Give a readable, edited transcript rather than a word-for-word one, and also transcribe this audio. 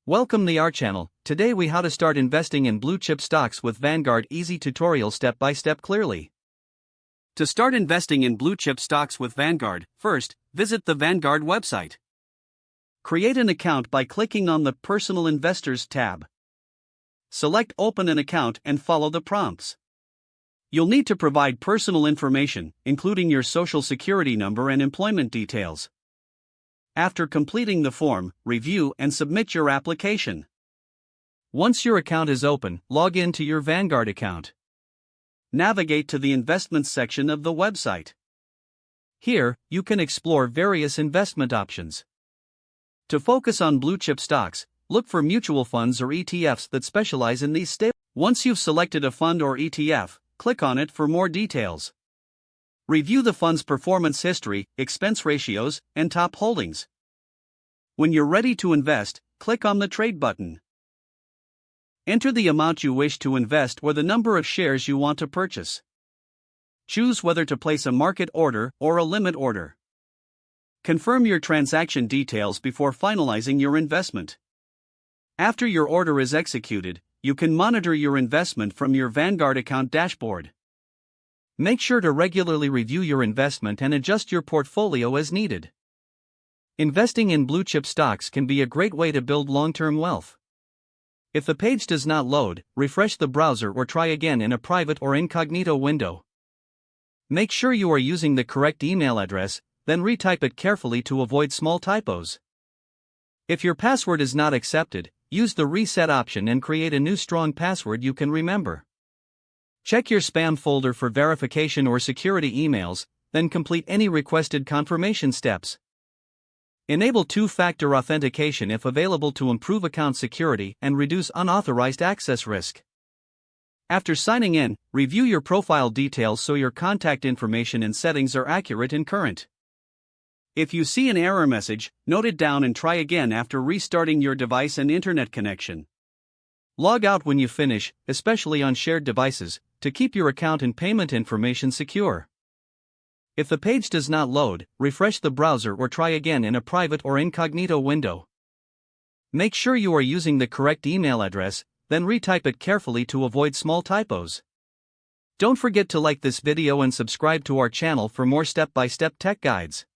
Welcome to our channel. Today we how to start investing in blue chip stocks with Vanguard easy tutorial step by step clearly. To start investing in blue chip stocks with Vanguard, first, visit the Vanguard website. Create an account by clicking on the Personal Investors tab. Select Open an account and follow the prompts. You'll need to provide personal information, including your social security number and employment details. After completing the form, review and submit your application. Once your account is open, log in to your Vanguard account. Navigate to the Investments section of the website. Here, you can explore various investment options. To focus on blue chip stocks, look for mutual funds or ETFs that specialize in these staples. Once you've selected a fund or ETF, click on it for more details. Review the fund's performance history, expense ratios, and top holdings. When you're ready to invest, click on the Trade button. Enter the amount you wish to invest or the number of shares you want to purchase. Choose whether to place a market order or a limit order. Confirm your transaction details before finalizing your investment. After your order is executed, you can monitor your investment from your Vanguard account dashboard. Make sure to regularly review your investment and adjust your portfolio as needed. Investing in blue chip stocks can be a great way to build long-term wealth. If the page does not load, refresh the browser or try again in a private or incognito window. Make sure you are using the correct email address, then retype it carefully to avoid small typos. If your password is not accepted, use the reset option and create a new strong password you can remember. Check your spam folder for verification or security emails, then complete any requested confirmation steps. Enable two-factor authentication if available to improve account security and reduce unauthorized access risk. After signing in, review your profile details so your contact information and settings are accurate and current. If you see an error message, note it down and try again after restarting your device and internet connection. Log out when you finish, especially on shared devices, to keep your account and payment information secure. If the page does not load, refresh the browser or try again in a private or incognito window. Make sure you are using the correct email address, then retype it carefully to avoid small typos. Don't forget to like this video and subscribe to our channel for more step-by-step tech guides.